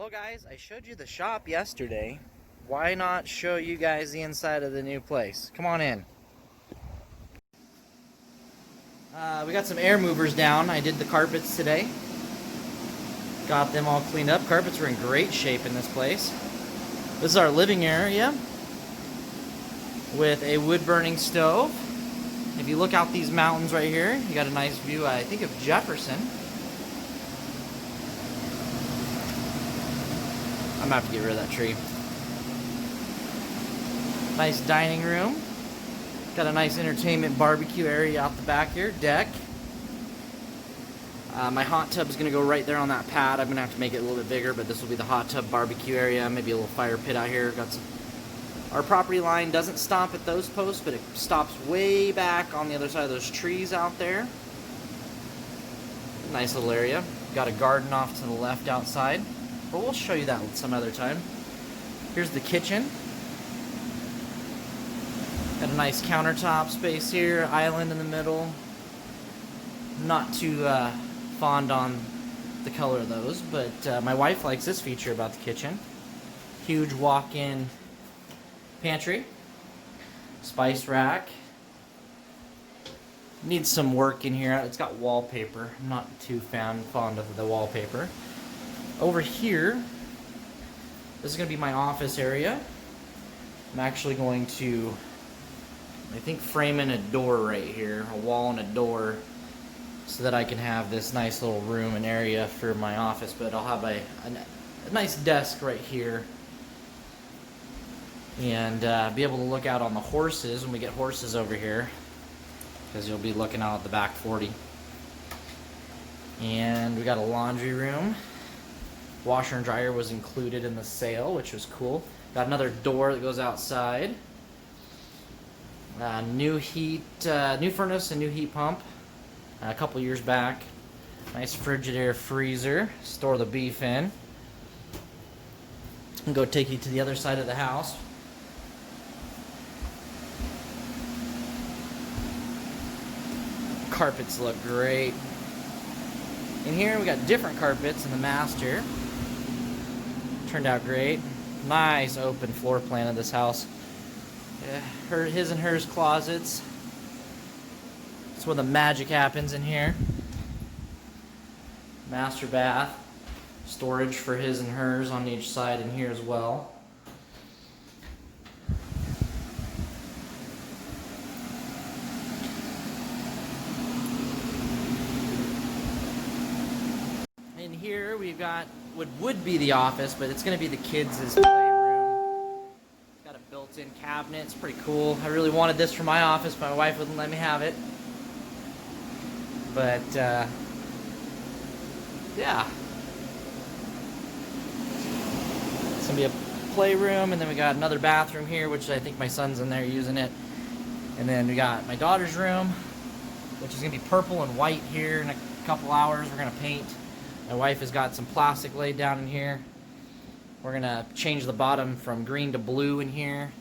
Well guys, I showed you the shop yesterday. Why not show you guys the inside of the new place? Come on in. We got some air movers down. I did the carpets today. Got them all cleaned up. Carpets are in great shape in this place. This is our living area with a wood burning stove. If you look out these mountains right here, you got a nice view, I think, of Jefferson. I'm gonna have to get rid of that tree. Nice dining room. Got a nice entertainment barbecue area out the back here. Deck. My hot tub is gonna go right there on that pad. I'm gonna have to make it a little bit bigger, but this will be the hot tub barbecue area. Maybe a little fire pit out here. Got some. Our property line doesn't stop at those posts, but it stops way back on the other side of those trees out there. Nice little area. Got a garden off to the left outside. But we'll show you that some other time. Here's the kitchen. Got a nice countertop space here, island in the middle. Not too fond on the color of those, but my wife likes this feature about the kitchen. Huge walk-in pantry, spice rack. Needs some work in here. It's got wallpaper. I'm not too fond of the wallpaper. Over here, this is going to be my office area. I'm actually going to, I think, frame in a door right here, a wall and a door, so that I can have this nice little room and area for my office. But I'll have a nice desk right here, and be able to look out on the horses when we get horses over here, because you'll be looking out at the back 40. And we got a laundry room. Washer and dryer was included in the sale, which was cool. Got another door that goes outside. New furnace and new heat pump a couple years back. Nice Frigidaire freezer, store the beef in. And go take you to the other side of the house. Carpets look great. In here we got different carpets in the master. Turned out great. Nice open floor plan of this house. His and hers closets. That's where the magic happens in here. Master bath. Storage for his and hers on each side in here as well. In here we've got what would be the office, but it's going to be the kids' playroom. It's got a built-in cabinet. It's pretty cool. I really wanted this for my office, but my wife wouldn't let me have it. But yeah, it's going to be a playroom, and then we got another bathroom here, which I think my son's in there using it. And then we got my daughter's room, which is going to be purple and white here in a couple hours. We're going to paint. My wife has got some plastic laid down in here. We're gonna change the bottom from green to blue in here.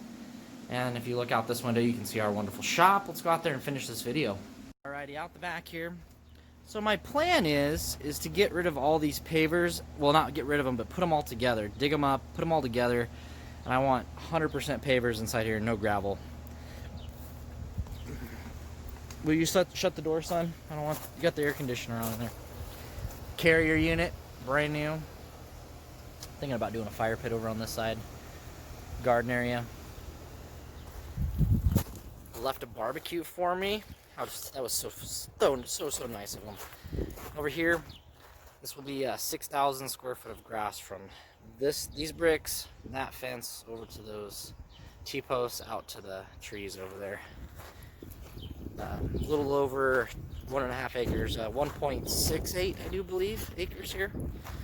And if you look out this window, you can see our wonderful shop. Let's go out there and finish this video. Alrighty, out the back here. So my plan is to get rid of all these pavers. Well, not get rid of them, but put them all together. Dig them up, put them all together. And I want 100% pavers inside here, no gravel. Will you shut the door, son? I don't want, you got the air conditioner on in there. Carrier unit, brand new. Thinking about doing a fire pit over on this side. Garden area. Left a barbecue for me. That was so nice of them. Over here, this will be 6,000 square foot of grass from these bricks, that fence over to those T-posts out to the trees over there. A little over 1.5 acres, 1.68 I do believe acres here.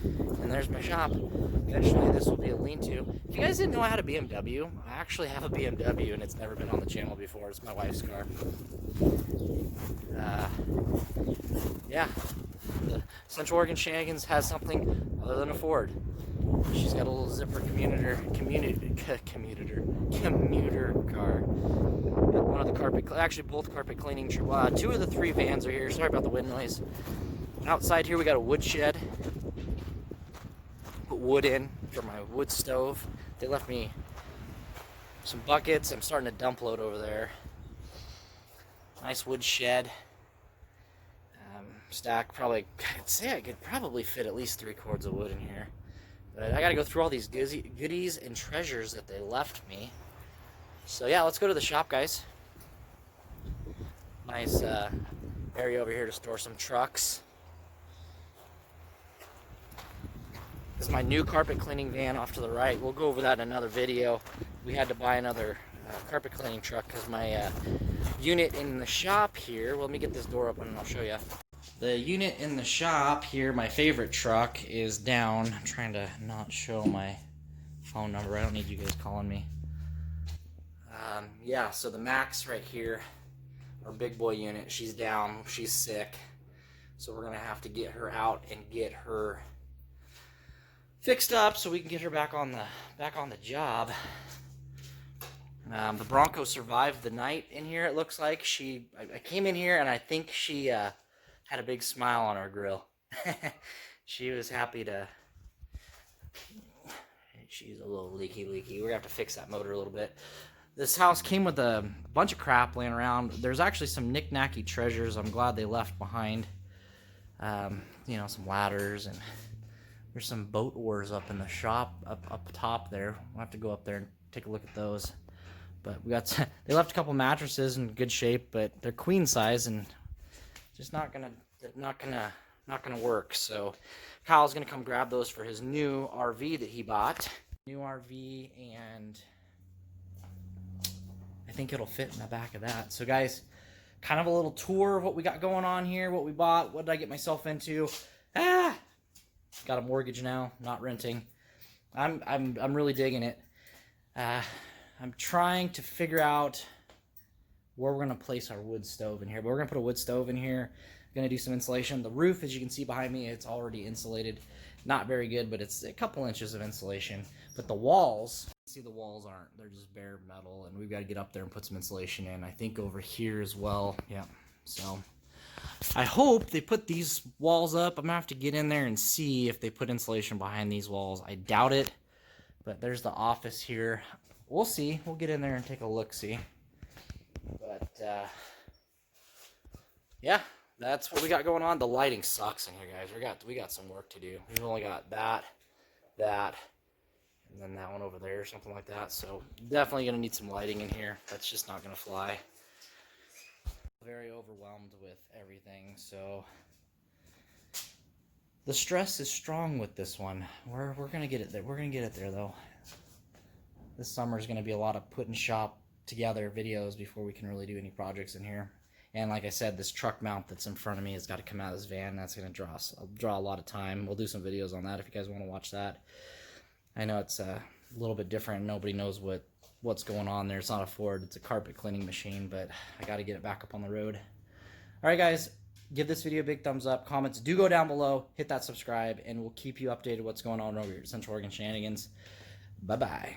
And there's my shop. Eventually this will be a lean-to. If you guys didn't know I had a BMW, I actually have a BMW and it's never been on the channel before. It's my wife's car. Yeah, the Central Oregon Shenanigans has something other than a Ford. She's got a little zipper commuter car. Got one of the actually both carpet cleaning. 2 of the 3 vans are here. Sorry about the wind noise. Outside here we got a woodshed. Put put wood in for my wood stove. They left me some buckets. I'm starting to dump load over there. Nice wood shed. Stack probably, I'd say I could probably fit at least 3 cords of wood in here. But I gotta go through all these goodies and treasures that they left me. So yeah, let's go to the shop, guys. Nice area over here to store some trucks. This is my new carpet cleaning van off to the right. We'll go over that in another video. We had to buy another carpet cleaning truck because my unit in the shop here, well, let me get this door open and I'll show you. The unit in the shop here, my favorite truck, is down. I'm trying to not show my phone number. I don't need you guys calling me. Yeah, so the Max right here, our big boy unit, she's down. She's sick. So we're going to have to get her out and get her fixed up so we can get her back on the job. The Bronco survived the night in here, it looks like. I came in here and I think she had a big smile on her grill. She was happy to... She's a little leaky. We're going to have to fix that motor a little bit. This house came with a bunch of crap laying around. There's actually some knick-knacky treasures I'm glad they left behind. You know, some ladders, and there's some boat oars up in the shop, up top there. We'll have to go up there and take a look at those. But we got they left a couple mattresses in good shape, but they're queen size and just not gonna work. So Kyle's gonna come grab those for his new RV that he bought. New RV, and I think it'll fit in the back of that. So guys, kind of a little tour of what we got going on here, what we bought, what did I get myself into. Got a mortgage now, not renting. I'm really digging it. I'm trying to figure out where we're going to place our wood stove in here. But we're going to put a wood stove in here. Going to do some insulation. The roof, as you can see behind me, it's already insulated. Not very good, but it's a couple inches of insulation. But the walls, see, the walls aren't. They're just bare metal, and we've got to get up there and put some insulation in. I think over here as well. Yeah, so I hope they put these walls up. I'm going to have to get in there and see if they put insulation behind these walls. I doubt it, but there's the office here. We'll see. We'll get in there and take a look-see. But, yeah, that's what we got going on. The lighting sucks in here, guys. We got some work to do. We've only got that, and then that one over there or something like that. So definitely going to need some lighting in here. That's just not going to fly. Very overwhelmed with everything, so the stress is strong with this one. We're going to get it there. We're going to get it there, though. This summer is going to be a lot of putting shop together videos before we can really do any projects in here. And like I said, this truck mount that's in front of me has got to come out of this van. That's going to draw a lot of time. We'll do some videos on that if you guys want to watch that. I know it's a little bit different. Nobody knows what's going on there. It's not a Ford. It's a carpet cleaning machine, but I got to get it back up on the road. All right, guys, give this video a big thumbs up. Comments do go down below. Hit that subscribe, and we'll keep you updated what's going on over here at Central Oregon Shenanigans. Bye-bye.